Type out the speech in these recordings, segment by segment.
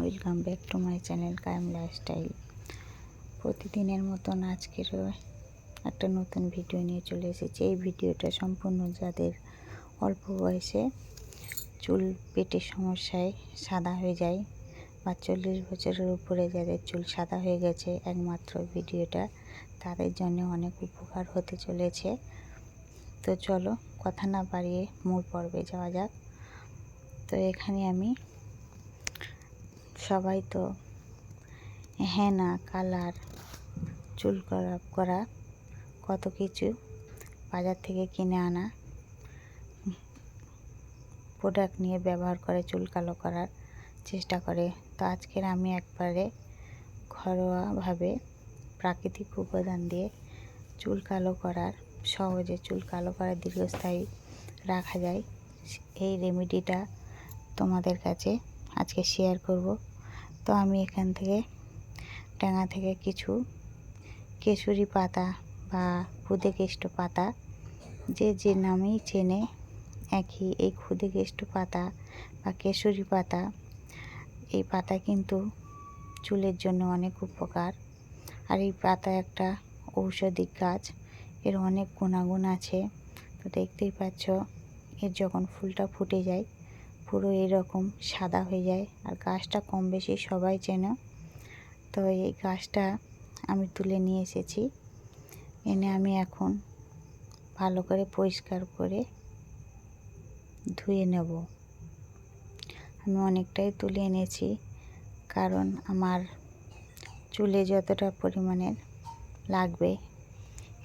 Welcome back to my channel কায়েম lifestyle. প্রতিদিনের মতন আজকেরও একটা নতুন ভিডিও নিয়ে চলে এসেছি। এই ভিডিওটা সম্পূর্ণ যাদের অল্প বয়সে চুল পেটের সমস্যায় সাদা হয়ে যায় বা 40 বছরের উপরে যাদের চুল সাদা হয়ে গেছে, একমাত্র ভিডিওটা তাদের জন্য অনেক উপকার হতে চলেছে। তো চলো কথা না বাড়িয়ে মূল পর্বে যাওয়া যাক। তো এখানে আমি সবাই তো হেনা, কালার, চুল করা কত কিছু বাজার থেকে কিনে আনা প্রোডাক্ট নিয়ে ব্যবহার করে চুল কালো করার চেষ্টা করে। তো আজকের আমি একবারে ঘরোয়াভাবে প্রাকৃতিক উপাদান দিয়ে চুল কালো করার, সহজে চুল কালো করার দীর্ঘস্থায়ী রাখা যায় এই রেমেডিটা তোমাদের কাছে আজকে শেয়ার করব। তো আমি এখান থেকে ডাঙা থেকে কিছু কেশরী পাতা বা ক্ষুদেকেষ্ট পাতা, যে নামেই চেনে একই, এই ক্ষুদেকেষ্ট পাতা বা কেশরী পাতা, এই পাতা কিন্তু চুলের জন্য অনেক উপকার। আর এই পাতা একটা ঔষধি গাছ, এর অনেক গুণাগুণ আছে। তো দেখতেই পাচ্ছ, এর যখন ফুলটা ফুটে যায় পুরো এরকম সাদা হয়ে যায়। আর গাছটা কম বেশি সবাই চেনে। তো এই গাছটা আমি তুলে নিয়ে এসেছি, এনে আমি এখন ভালো করে পরিষ্কার করে ধুয়ে নেব। আমি অনেকটাই তুলে এনেছি, কারণ আমার চুলে যতটা পরিমাণের লাগবে,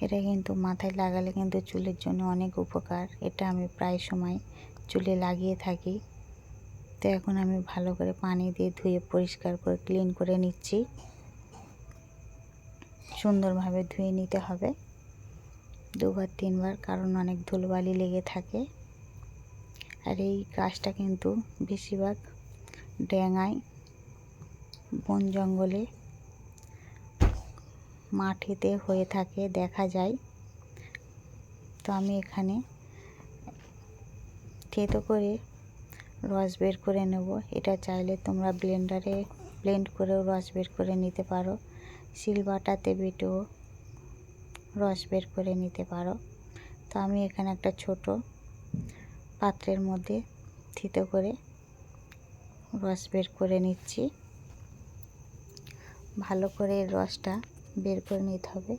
এটা কিন্তু মাথায় লাগালে কিন্তু চুলের জন্য অনেক উপকার। এটা আমি প্রায় সময় চুলে লাগিয়ে থাকি। তো এখন আমি ভালো করে পানি দিয়ে ধুয়ে পরিষ্কার করে ক্লিন করে নিচ্ছি। সুন্দরভাবে ধুয়ে নিতে হবে 2-3 বার, কারণ অনেক ধুলোবালি লেগে থাকে। আর এই গাছটা কিন্তু বেশিরভাগ ডেঙ্গায়, বন জঙ্গলে, মাঠেতে হয়ে থাকে, দেখা যায়। তো আমি এখানে থেতো করে রস বের করে নেব। এটা চাইলে তোমরা ব্লেন্ডারে ব্লেন্ড করেও রস বের করে নিতে পারো, শিলবাটাতে বেটেও রস বের করে নিতে পারো। তো আমি এখানে একটা ছোট পাত্রের মধ্যে থেতো করে রস বের করে নিচ্ছি। ভালো করে রসটা বের করে নিতে হবে।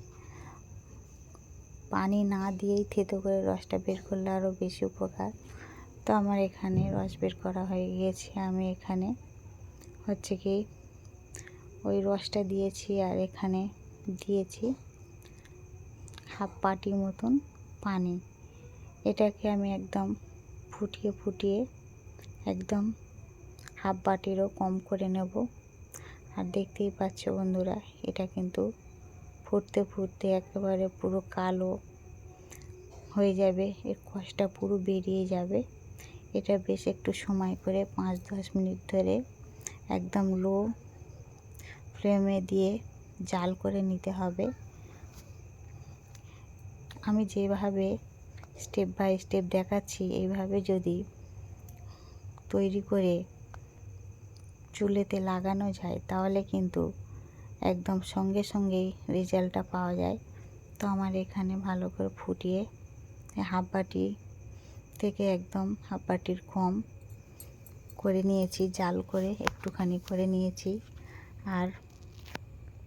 পানি না দিয়েই থেতো করে রসটা বের করলে আরও বেশি উপকার। তো আমার এখানে রস বের করা হয়ে গিয়েছে। আমি এখানে হচ্ছে কি ওই রসটা দিয়েছি, আর এখানে দিয়েছি হাফ বাটি মতন পানি। এটাকে আমি একদম ফুটিয়ে একদম হাফ বাটিরও কম করে নেব। আর দেখতেই পাচ্ছ বন্ধুরা, এটা কিন্তু ফুটতে ফুটতে একেবারে পুরো কালো হয়ে যাবে, এর কষটা পুরো বেরিয়ে যাবে। এটা বেশ একটু সময় করে 5-10 মিনিট ধরে একদম লো ফ্লেমে দিয়ে জাল করে নিতে হবে। আমি যেভাবে স্টেপ বাই স্টেপ দেখাচ্ছি, এইভাবে যদি তৈরি করে চুলেতে লাগানো যায় তাহলে কিন্তু একদম সঙ্গে সঙ্গেই রেজাল্টটা পাওয়া যায়। তো আমার এখানে ভালো করে ফুটিয়ে হাফ বাটি থেকে একদম হাফ বাটির কম করে নিয়েছি, জাল করে একটুখানি করে নিয়েছি। আর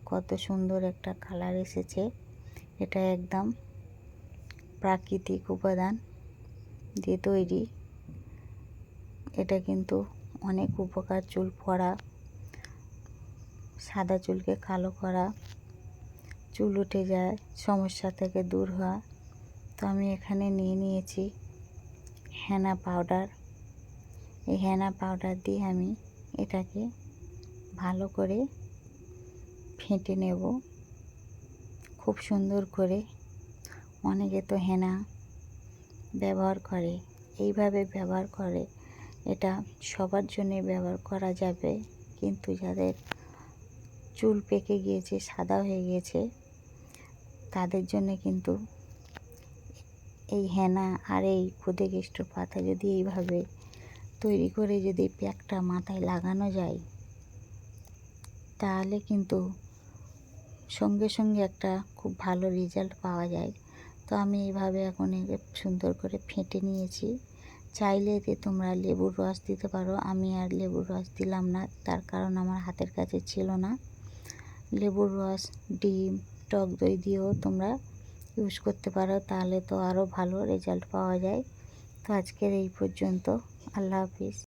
কত সুন্দর একটা কালার এসেছে। এটা একদম প্রাকৃতিক উপাদান দিয়ে তৈরি। এটা কিন্তু অনেক উপকার, চুল পড়া, সাদা চুলকে কালো করা, চুল উঠে যায় সমস্যা থেকে দূর হওয়া। তো আমি এখানে নিয়ে নিয়েছি হেনা পাউডার। এই হেনা পাউডার দিয়ে আমি এটাকে ভালো করে ফেটে নেব খুব সুন্দর করে। অনেকে তো হেনা ব্যবহার করে, এইভাবে ব্যবহার করে। এটা সবার জন্যে ব্যবহার করা যাবে, কিন্তু যাদের চুল পেকে গিয়েছে, সাদা হয়ে গিয়েছে, তাদের জন্য কিন্তু এই হেনা আর এই ক্ষুদেকেষ্ট পাতা যদি এইভাবে তৈরি করে যদি প্যাকটা মাথায় লাগানো যায়, তাহলে কিন্তু সঙ্গে সঙ্গে একটা খুব ভালো রেজাল্ট পাওয়া যায়। তো আমি এইভাবে এখন একে সুন্দর করে ফেটে নিয়েছি। চাইলে এতে তোমরা লেবুর রস দিতে পারো, আমি আর লেবুর রস দিলাম না, তার কারণ আমার হাতের কাছে ছিল না। লেবুর রস, ডিম, টক দই দিয়েও তোমরা ইউজ করতে পারো, তাহলে তো আরও ভালো রেজাল্ট পাওয়া যায়। তো আজকের এই পর্যন্ত। আল্লাহ হাফিজ।